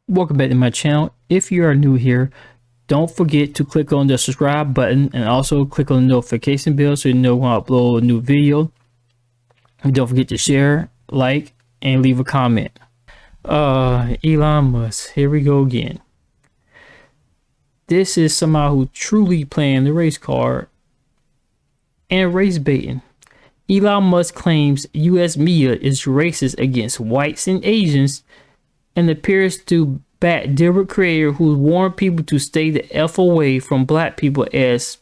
Welcome back to my channel. If you are new here, don't forget to click on the subscribe button and also click on the notification bell so you know when I upload a new video. And don't forget to share, like, and leave a comment. Elon Musk, here we go again. This is somebody who truly playing the race card and race baiting. Elon Musk claims US media is racist against whites and Asians and appears to back Dilbert creator who warned people to stay the F away from black people as,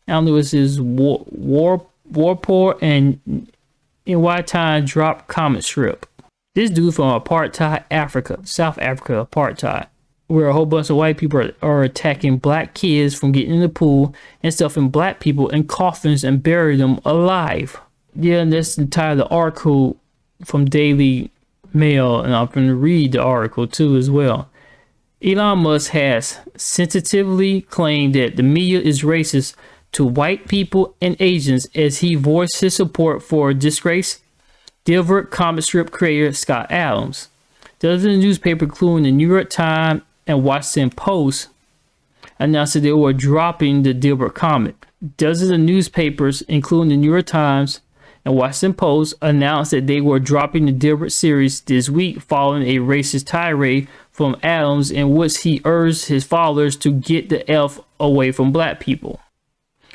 I don't know, this is WaPo and NY Times drop comment strip. This dude from apartheid Africa, South Africa apartheid, where a whole bunch of white people are attacking black kids from getting in the pool and stuffing black people in coffins and burying them alive. Yeah, and that's the entire the article from Daily Mail, and I'm going to read the article too as well. Elon Musk has sensitively claimed that the media is racist to white people and Asians as he voiced his support for disgraced Dilbert comic strip creator Scott Adams. Dozens of newspapers, including the New York Times and Washington Post, announced that they were dropping the Dilbert comic. Dozens of newspapers, including the New York Times and Washington Post, announced that they were dropping the Dilbert series this week following a racist tirade from Adams in which he urged his followers to get the F away from black people.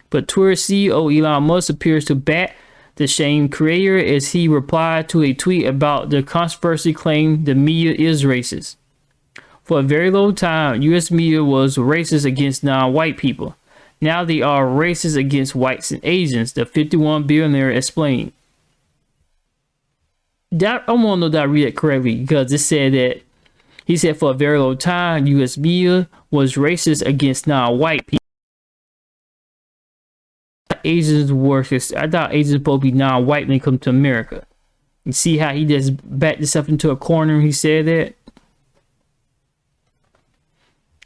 But Twitter CEO Elon Musk appears to back the shame creator as he replied to a tweet about the controversy claiming the media is racist. For a very long time, US media was racist against non-white people. Now they are racist against whites and Asians, the 51 billionaire explained. I want to know that I read it correctly, because it said that he said for a very long time, US media was racist against non-white people. Asians were, I thought Asians were supposed to be non-white when they come to America. You see how he just backed himself into a corner and he said that?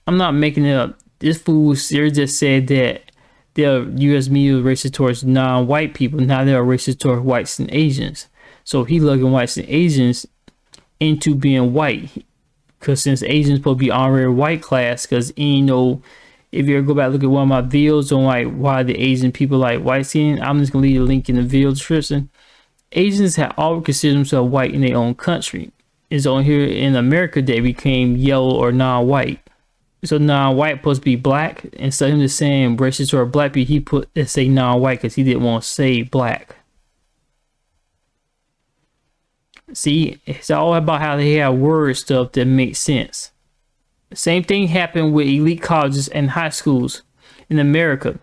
I'm not making it up. This fool just said that the US media is racist towards non-white people. Now they're racist towards whites and Asians. So he looking whites and Asians into being white. Because since Asians supposed to be honorary white class, because you know, if you ever go back and look at one of my videos on like why the Asian people like white skin, I'm just gonna leave a link in the video description. Asians have always considered themselves white in their own country. It's on here in America they became yellow or non-white. So non-white supposed to be black. Instead of him just saying racist or black people, he put say non-white because he didn't want to say black. See, it's all about how they have word stuff that makes sense. The same thing happened with elite colleges and high schools in America.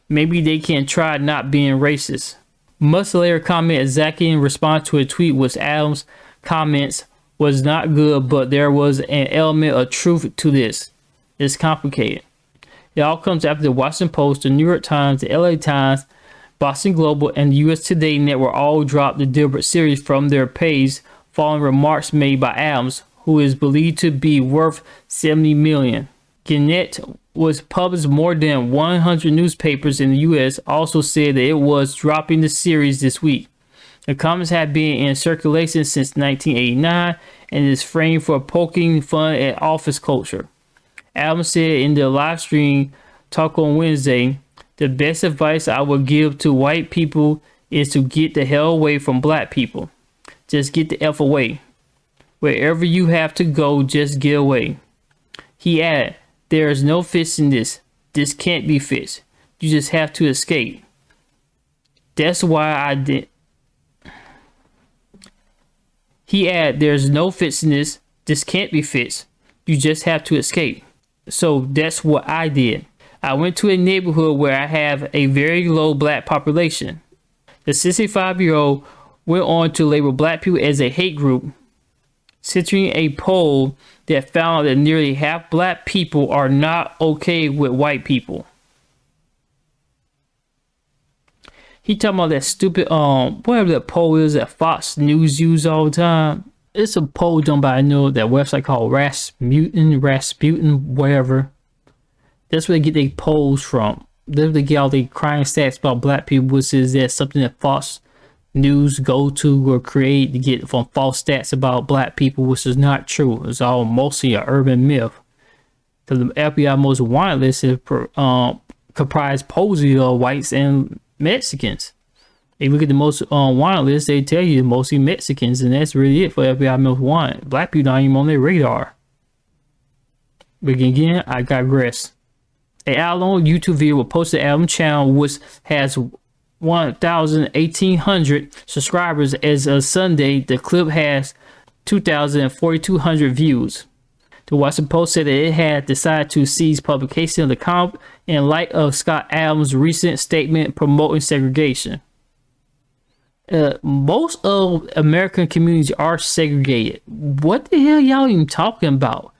Maybe they can try not being racist. Musk later comment exactly in response to a tweet which Adams' comments was not good, but there was an element of truth to this. It's complicated. It all comes after the Washington Post, the New York Times, the LA Times, Boston Global, and the US Today Network all dropped the Dilbert series from their page following remarks made by Adams, who is believed to be worth $70 million. Gannett was published more than 100 newspapers in the US also said that it was dropping the series this week. The comments have been in circulation since 1989 and is framed for poking fun at office culture. Adams said in the live stream talk on Wednesday, the best advice I would give to white people is to get the hell away from black people. Just get the F away. Wherever you have to go, just get away. He added, there is no fixing this. This can't be fixed. You just have to escape. That's why I did. He added, there's no fixing this. This can't be fixed. You just have to escape. So that's what I did. I went to a neighborhood where I have a very low black population. The 65-year-old went on to label black people as a hate group, citing a poll that found that nearly half black people are not okay with white people. He talking about that stupid whatever that poll is that Fox News use all the time. It's a poll done by that website called Rasputin, whatever. That's where they get their polls from. That's where they get all the crime stats about black people, which is that something that Fox news go to or create to get from false stats about black people, which is not true. It's all mostly an urban myth. So the FBI most wanted list is comprised mostly of whites and Mexicans. If you look at the most wanted list, they tell you mostly Mexicans, and that's really it for FBI most wanted. Black people not even on their radar. But again, I digress. An hour-long YouTube video was posted to Adam channel, which has 1,800 subscribers as of Sunday. The clip has 2,400 views. The Washington Post said that it had decided to cease publication of the comment in light of Scott Adams' recent statement promoting segregation. Most of American communities are segregated. What the hell y'all even talking about?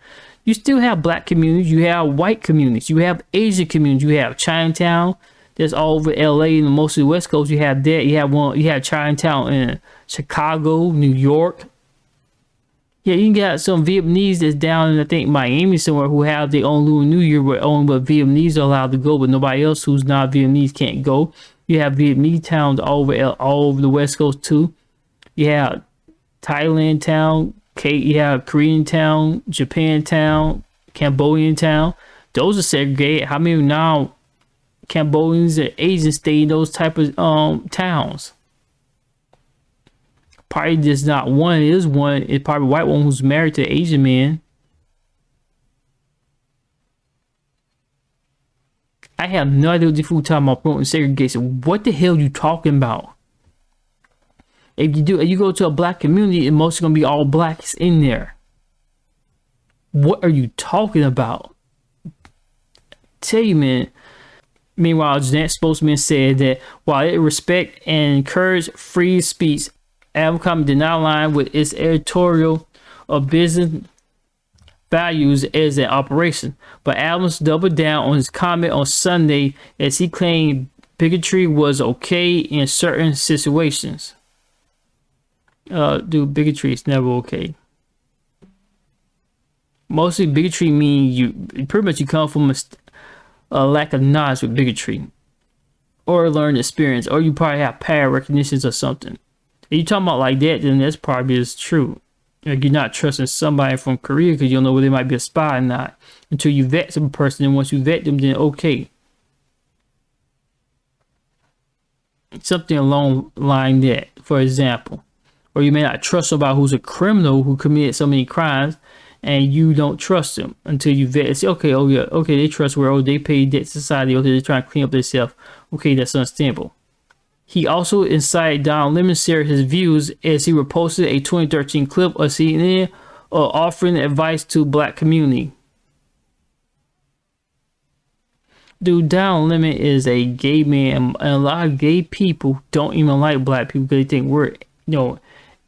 You still have black communities, you have white communities, you have Asian communities, you have Chinatown that's all over LA and most of the West Coast. You have that, you have Chinatown in Chicago, New York. Yeah, you got some Vietnamese that's down in I think Miami somewhere who have their own Lunar New Year where only but Vietnamese are allowed to go, but nobody else who's not Vietnamese can't go. You have Vietnamese towns all over the West Coast too. You have Thailand town, you have Korean town, Japan town, Cambodian town. Those are segregated. How many now Cambodians and Asians stay in those type of towns? Probably just not one. It is one. It's probably a white one who's married to an Asian man. I have no idea what the food talking about promoting segregation. What the hell are you talking about? If you go to a black community, it's mostly gonna be all blacks in there. What are you talking about? Tell you, man. Meanwhile, Jeanette spokesman said that while it respect and encourage free speech, Advocom did not align with its editorial or business values as an operation. But Adams doubled down on his comment on Sunday as he claimed bigotry was okay in certain situations. Dude, bigotry is never okay. Mostly bigotry means you pretty much you come from a lack of knowledge with bigotry, or learned experience, or you probably have prior recognitions or something. If you talking about like that, then that's probably is true. Like you're not trusting somebody from Korea because you don't know whether they might be a spy or not until you vet some person, and once you vet them, then okay. Something along the line that, for example. Or you may not trust somebody who's a criminal who committed so many crimes, and you don't trust them until you vet and say, okay, oh yeah, okay, they trustworthy, oh, they pay debt to society, okay, they're trying to clean up themselves. Okay, that's understandable. He also incited Don Lemon share his views as he reposted a 2013 clip of CNN offering advice to black community. Dude, Don Lemon is a gay man, and a lot of gay people don't even like black people because they think we're,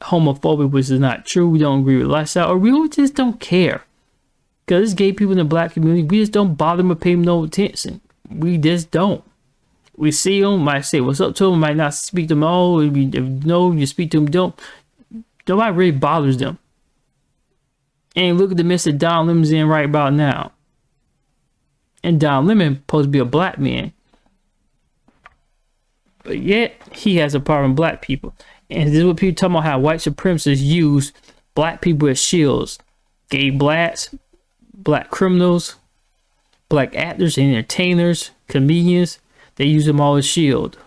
homophobic, which is not true. We don't agree with lifestyle, or we just don't care. Because there's gay people in the black community, we just don't bother them or pay them no attention. We just don't. We see them, might say what's up to them, might not speak to them all. If you know, you speak to them, don't. Nobody really bothers them. And look at the mess that Don Lemon's in right about now. And Don Lemon supposed to be a black man. But yet, he has a problem with black people. And this is what people talking about, how white supremacists use black people as shields. Gay blacks, black criminals, black actors, entertainers, comedians. They use them all as shield.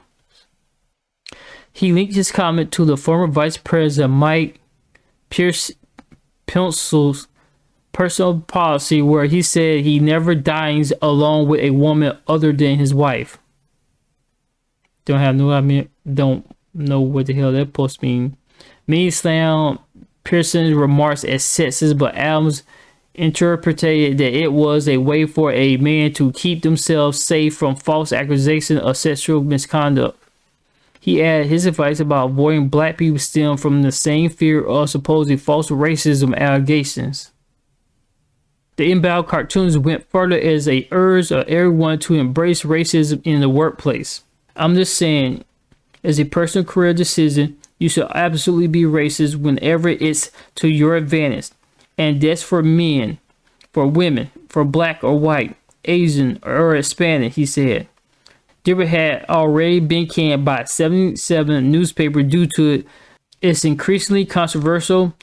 He linked his comment to the former Vice President Mike Pence's personal policy where he said he never dines alone with a woman other than his wife. Don't know what the hell that post mean. Many slam Pearson's remarks as sexist, but Adams interpreted that it was a way for a man to keep themselves safe from false accusations of sexual misconduct. He added his advice about avoiding black people stem from the same fear of supposed false racism allegations. The inbound cartoons went further as they urged everyone to embrace racism in the workplace. I'm just saying, as a personal career decision, you should absolutely be racist whenever it's to your advantage. And that's for men, for women, for black or white, Asian or Hispanic, he said. Dilbert had already been canned by 77 newspaper due to its increasingly controversial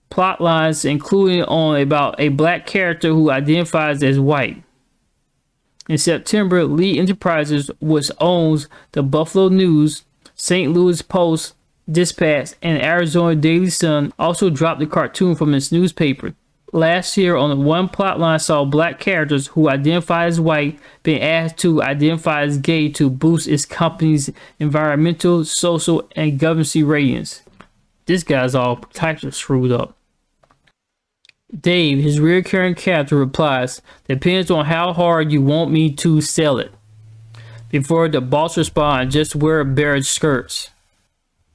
plot lines, including on about a black character who identifies as white. In September, Lee Enterprises, which owns the Buffalo News, St. Louis Post, Dispatch, and Arizona Daily Sun, also dropped the cartoon from its newspaper. Last year, on one plotline saw black characters who identify as white being asked to identify as gay to boost its company's environmental, social, and governance ratings. This guy's all types of screwed up. Dave, his recurring character, replies, "Depends on how hard you want me to sell it." Before the boss responds, "Just wear bear skirts."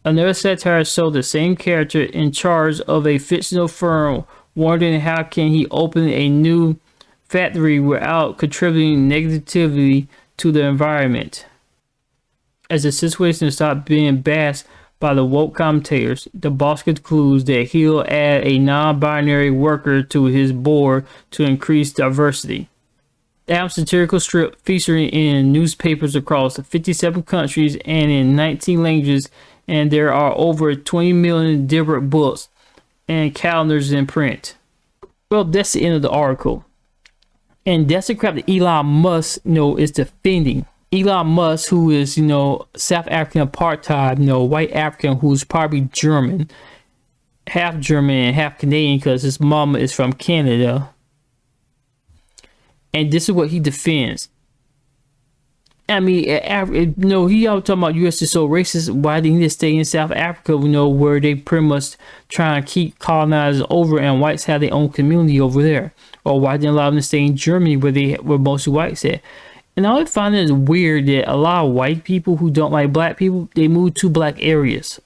Another satire showed the same character in charge of a fictional firm wondering how can he open a new factory without contributing negatively to the environment. As the situation stopped being bashed by the woke commentators, the boss concludes that he'll add a non-binary worker to his board to increase diversity. Adam's satirical strip featuring in newspapers across 57 countries and in 19 languages, and there are over 20 million Dilbert books and calendars in print. Well, that's the end of the article. And that's the crap that Elon Musk, is defending. Elon Musk, who is, South African apartheid, white African, who's probably German and half Canadian because his mama is from Canada. And this is what he defends. I mean, he always talking about U.S. is so racist. Why didn't he just stay in South Africa, where they pretty much try and keep colonizers over and whites have their own community over there? Or why didn't allow them to stay in Germany where mostly whites at? And I always find it weird that a lot of white people who don't like black people, they move to black areas.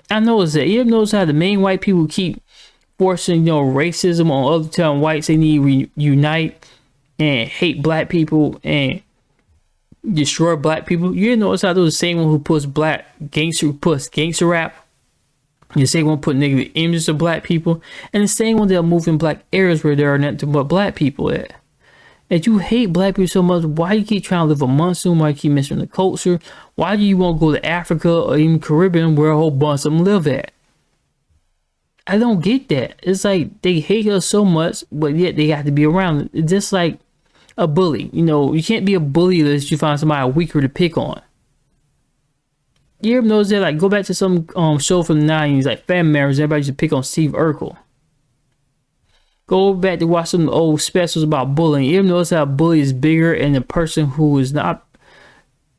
I noticed that. You ever notice how the main white people keep forcing, racism on other telling whites they need to unite and hate black people and destroy black people? You ever notice how those the same one who puts gangster rap? The same one put negative images of black people, and the same one they'll move in black areas where there are nothing but black people at. If you hate black people so much, why do you keep trying to live amongst them? Why do you keep messing with the culture? Why do you want to go to Africa or even Caribbean where a whole bunch of them live at? I don't get that. It's like they hate us so much, but yet they have to be around. It's just like a bully. You can't be a bully unless you find somebody weaker to pick on. You ever notice that? Like, go back to some show from the 90s, like Family Matters, everybody used to pick on Steve Urkel. Go back to watch some old specials about bullying. You ever notice how a bully is bigger and the person who is not,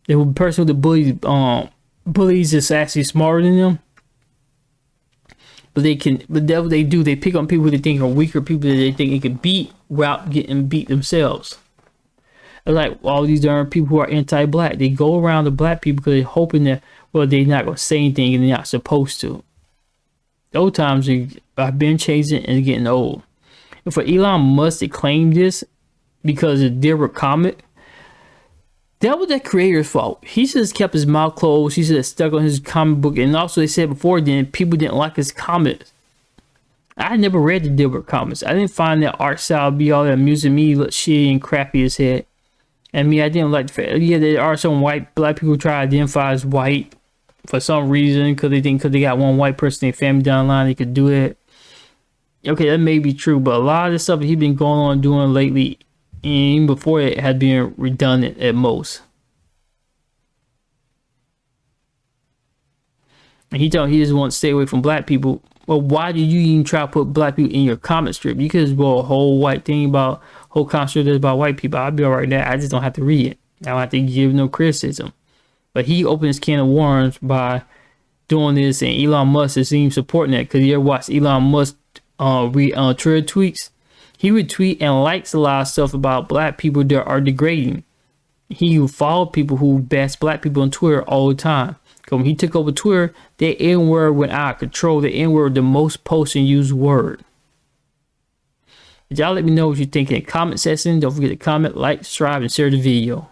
the person who the bullies is actually smarter than them? But that's what they do. They pick on people they think are weaker, people that they think they can beat without getting beat themselves. It's like all these darn people who are anti-black. They go around the black people because they're hoping that, they're not going to say anything and they're not supposed to. Those times I've been changing and getting old. And for Elon Musk to claim this because of Dilbert comic, that was that creator's fault. He should have kept his mouth closed. He should have stuck on his comic book. And also, they said before then, people didn't like his comics. I never read the Dilbert comics. I didn't find that art style be all that amusing me, look shitty and crappy as heck. And me, I didn't like the fact, there are some black people who try to identify as white for some reason because they think because they got one white person in their family down the line, they could do it. Okay, that may be true, but a lot of the stuff that he's been going on doing lately, and even before it, had been redundant at most. And he just wants to stay away from black people. Well, why do you even try to put black people in your comic strip? You could wrote a whole white thing about, whole comic strip that's about white people. I'd be alright there. I just don't have to read it. I don't have to give no criticism. But he opened his can of worms by doing this, and Elon Musk is even supporting that. Because you ever watch Elon Musk read Twitter tweets? He would tweet and likes a lot of stuff about black people that are degrading. He would follow people who bash black people on Twitter all the time. Because when he took over Twitter, the N-word went out of control. The N-word, the most posted and used word. Y'all let me know what you think in the comment section. Don't forget to comment, like, subscribe, and share the video.